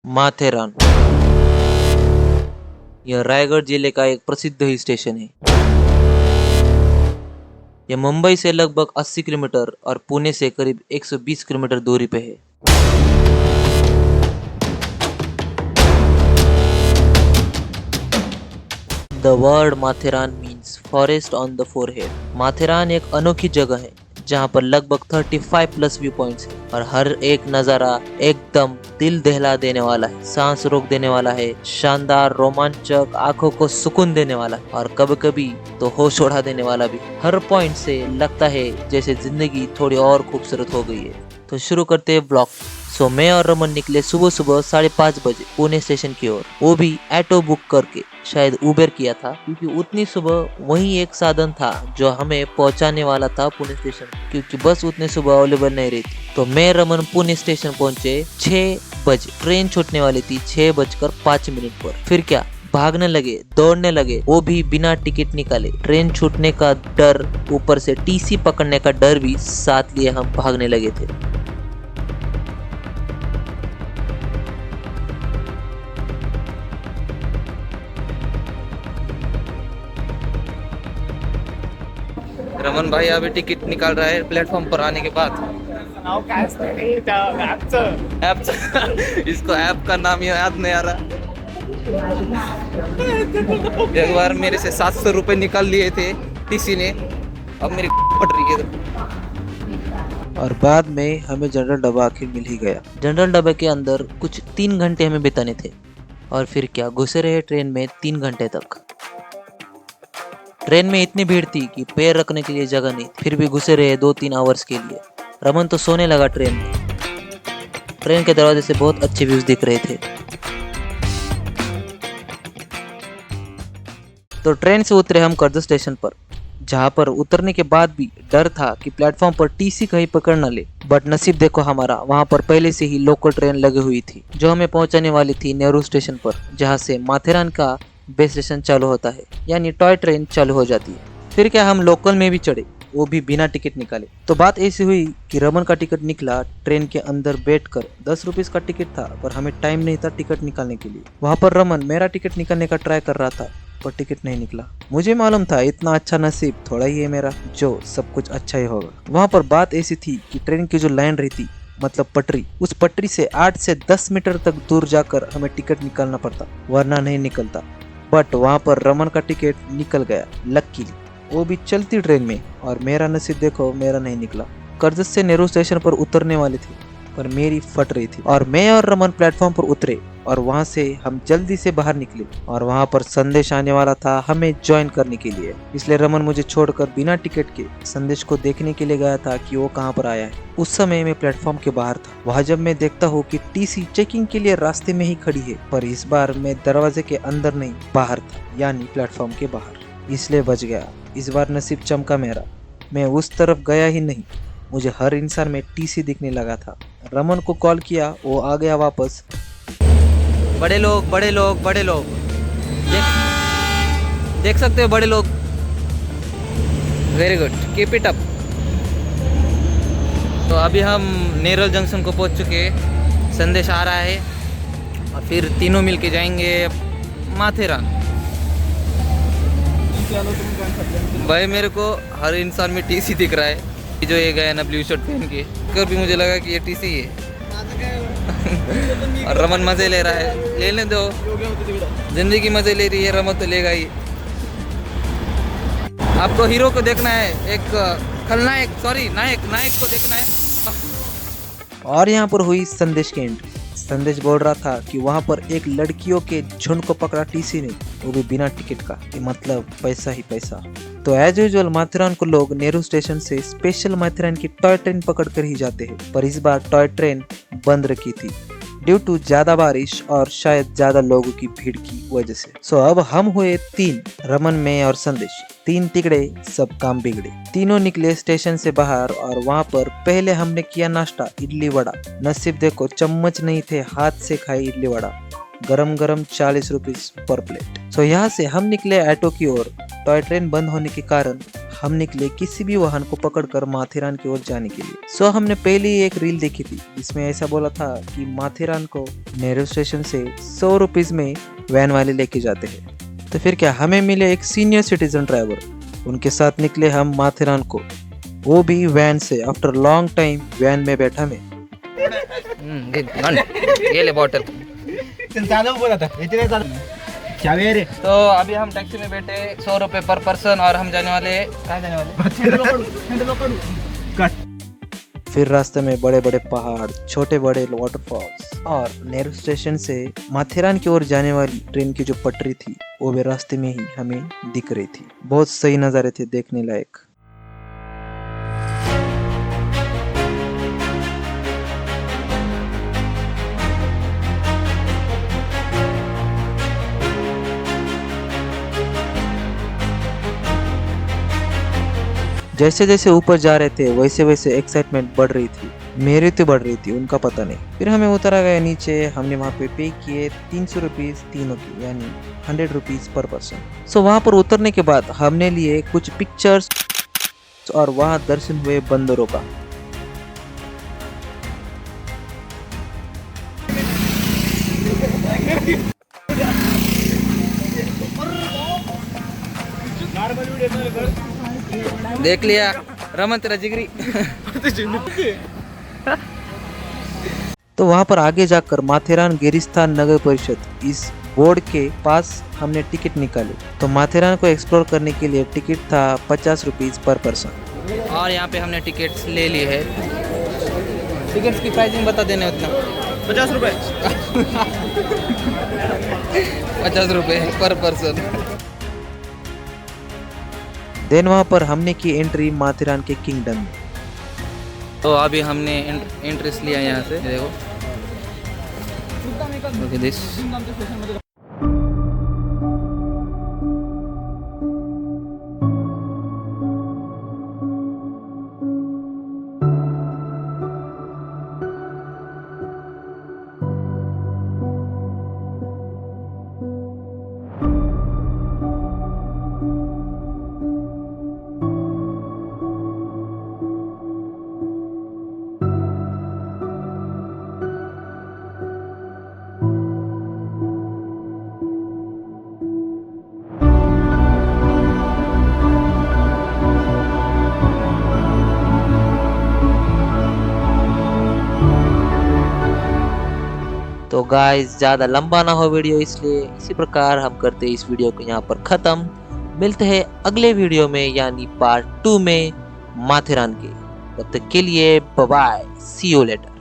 माथेरान यह रायगढ़ जिले का एक प्रसिद्ध हिल स्टेशन है। यह मुंबई से लगभग 80 किलोमीटर और पुणे से करीब 120 किलोमीटर दूरी पे है। The word Matheran means forest on the forehead. Matheran एक अनोखी जगह है जहाँ पर लगभग 35 प्लस व्यू पॉइंट्स है और हर एक नज़ारा एकदम दिल दहला देने वाला है, सांस रोक देने वाला है, शानदार, रोमांचक, आंखों को सुकून देने वाला है और कभी कभी तो होश उड़ा देने वाला भी। हर पॉइंट से लगता है जैसे जिंदगी थोड़ी और खूबसूरत हो गई है। तो शुरू करते हैं ब्लॉग। मैं और रमन निकले सुबह सुबह 5:30 बजे पुणे स्टेशन की ओर, वो भी ऑटो बुक करके, शायद उबेर किया था क्योंकि उतनी सुबह वही एक साधन था जो हमें पहुंचाने वाला था पुणे स्टेशन, क्योंकि बस उतनी सुबह अवेलेबल नहीं रही थी। तो मैं रमन पुणे स्टेशन पहुंचे 6 बजे। ट्रेन छूटने वाली थी 6:05 पर। फिर क्या, भागने लगे, दौड़ने लगे, वो भी बिना टिकट निकाले। ट्रेन छूटने का डर, ऊपर से टीसी पकड़ने का डर भी साथ लिए हम भागने लगे थे। रमन भाई अभी टिकट निकाल रहा है प्लेटफॉर्म पर आने के बाद। ऐप इसको ऐप का नाम याद नहीं आ रहा। एक बार मेरे से 700 रुपए निकाल लिए थे टीसी ने, अब मेरी पट रही है। और बाद में हमें जनरल डब्बा आखिर मिल ही गया। जनरल डब्बे के अंदर कुछ 3 घंटे हमें बिताने थे और फिर क्या, घुसे रहे ट्रेन में 3 घंटे तक। ट्रेन में इतनी भीड़ थी कि पैर रखने के लिए जगह नहीं थी, फिर भी घुसे रहे 2-3 आवर्स के लिए। रमन तो सोने लगा ट्रेन में। ट्रेन के दरवाजे से बहुत अच्छे व्यूज दिख रहे थे। तो ट्रेन से उतरे हम कर्जत स्टेशन पर, जहाँ पर उतरने के बाद भी डर था कि प्लेटफॉर्म पर टीसी कहीं पकड़ न ले। बट नसीब देखो हमारा, वहाँ पर पहले से ही लोकल ट्रेन लगी हुई थी जो हमें पहुंचाने वाली थी नेहरू स्टेशन पर, जहाँ से माथेरान का बेस स्टेशन चालू होता है, यानी टॉय ट्रेन चालू हो जाती है। फिर क्या, हम लोकल में भी चढ़े, वो भी बिना टिकट निकाले। तो बात ऐसी हुई कि रमन का टिकट निकला ट्रेन के अंदर बैठकर। 10 रुपीज का टिकट था पर हमें टाइम नहीं था टिकट निकालने के लिए। वहाँ पर रमन मेरा टिकट निकालने का ट्राई कर रहा था पर टिकट नहीं निकला। मुझे मालूम था इतना अच्छा नसीब थोड़ा ही है मेरा, जो सब कुछ अच्छा ही होगा। वहाँ पर बात ऐसी थी कि ट्रेन की जो लाइन रहती, मतलब पटरी, उस पटरी से 8 से 10 मीटर तक दूर जाकर हमें टिकट निकालना पड़ता, वरना नहीं निकलता। बट वहाँ पर रमन का टिकट निकल गया लकीली, वो भी चलती ट्रेन में। और मेरा नसीब देखो, मेरा नहीं निकला। कर्जत से नेहरू स्टेशन पर उतरने वाले थे पर मेरी फट रही थी और मैं और रमन प्लेटफॉर्म पर उतरे और वहाँ से हम जल्दी से बाहर निकले और वहाँ पर संदेश आने वाला था हमें ज्वाइन करने के लिए। इसलिए रमन मुझे छोड़कर बिना टिकट के संदेश को देखने के लिए गया था कि वो कहाँ पर आया है। उस समय मैं प्लेटफॉर्म के बाहर था। वहाँ जब मैं देखता हूँ कि टीसी चेकिंग के लिए रास्ते में ही खड़ी है, पर इस बार मैं दरवाजे के अंदर नहीं, बाहर था, यानी प्लेटफॉर्म के बाहर। इसलिए बच गया। इस बार नसीब चमका मेरा। मैं उस तरफ गया ही नहीं, मुझे हर इंसान में टीसी दिखने लगा था। रमन को कॉल किया, वो आ गया वापस। बड़े लोग, बड़े लोग, बड़े लोग, देख सकते हो बड़े लोग। Very good, keep it up. तो अभी हम नेरल जंक्शन को पहुंच चुके हैं। संदेश आ रहा है और फिर तीनों मिलके जाएंगे माथेरान। भाई मेरे को हर इंसान में टीसी दिख रहा है। जो ये गया ना ब्लू शर्ट पहन के, कर भी मुझे लगा कि ये टीसी है। और रमन मजे ले रहा है, लेने दो, जिंदगी मजे ले रही है, रमन तो लेगा ही। आपको हीरो को देखना है, एक खलनायक, सॉरी नायक को देखना है। और यहाँ पर हुई संदेश की एंट्री। संदेश बोल रहा था कि वहाँ पर एक लड़कियों के झुंड को पकड़ा टीसी ने, वो भी बिना टिकट का, मतलब पैसा ही पैसा। तो एज यूजुअल माथेरान को लोग नेहरू स्टेशन से स्पेशल माथेरान की टॉय ट्रेन पकड़कर ही जाते हैं, पर इस बार टॉय ट्रेन बंद रखी थी ड्यू टू ज्यादा बारिश और शायद ज्यादा लोगों की भीड़ की वजह से। अब हम हुए 3, रमन, मैं और संदेश। 3 तिगड़े, सब काम बिगड़े। तीनों निकले स्टेशन से बाहर और वहाँ पर पहले हमने किया नाश्ता, इडली वड़ा। नसीब देखो चम्मच नहीं थे, हाथ से खाई इडली वड़ा, गरम गरम 40 रुपीज पर प्लेट। यहाँ से हम निकले ऑटो की ओर। टॉय ट्रेन बंद होने के कारण हम निकले किसी भी वाहन को पकड़कर माथेरान की ओर जाने के लिए। सो हमने पहले ही एक रील देखी थी जिसमें ऐसा बोला था कि माथेरान को नेहरू स्टेशन से 100 रुपीज में वैन वाले लेके जाते हैं। तो फिर क्या, हमें मिले एक सीनियर सिटीजन ड्राइवर, उनके साथ निकले हम माथेरान को, वो भी वैन से। आफ्टर लॉन्ग टाइम वैन में बैठा मैं। ये ले बॉटल। तो अभी हम टैक्सी में बैठे, 100 रुपए पर पर्सन, और हम जाने वाले, कहाँ जाने वाले? फिर रास्ते में बड़े बड़े पहाड़, छोटे बड़े वाटरफॉल्स और नेहरू स्टेशन से माथेरान की ओर जाने वाली ट्रेन की जो पटरी थी वो भी रास्ते में ही हमें दिख रही थी। बहुत सही नज़ारे थे, देखने लायक। जैसे जैसे ऊपर जा रहे थे वैसे वैसे एक्साइटमेंट बढ़ रही थी, मेरी तो बढ़ रही थी, उनका पता नहीं। फिर हमें उतरा गया नीचे, हमने वहाँ पे किए 300 रुपीज तीनों की, यानी 100 रुपीज पर पर्सन। सो वहाँ पर उतरने के बाद हमने लिए कुछ पिक्चर्स और वहाँ दर्शन हुए बंदरों का। देख लिया रमन तेरा जिगरी। तो वहाँ पर आगे जाकर माथेरान गिरिस्थान नगर परिषद इस बोर्ड के पास हमने टिकट निकाले। तो माथेरान को एक्सप्लोर करने के लिए टिकट था 50 रुपीज पर पर्सन। और यहाँ पे हमने टिकट्स ले ली है। टिकट्स की प्राइसिंग बता देने उतना। 50 रुपए। 50 रुपए पर पर्सन। देन वहाँ पर हमने की एंट्री माथेरान के किंगडम में। तो अभी हमने एंट्रेंस लिया यहाँ से, देखो। Okay this. तो गाइस ज़्यादा लंबा ना हो वीडियो, इसलिए इसी प्रकार हम करते हैं इस वीडियो को यहाँ पर ख़त्म। मिलते हैं अगले वीडियो में, यानी पार्ट 2 में माथेरान के। तब तक के लिए bye bye, see you letter.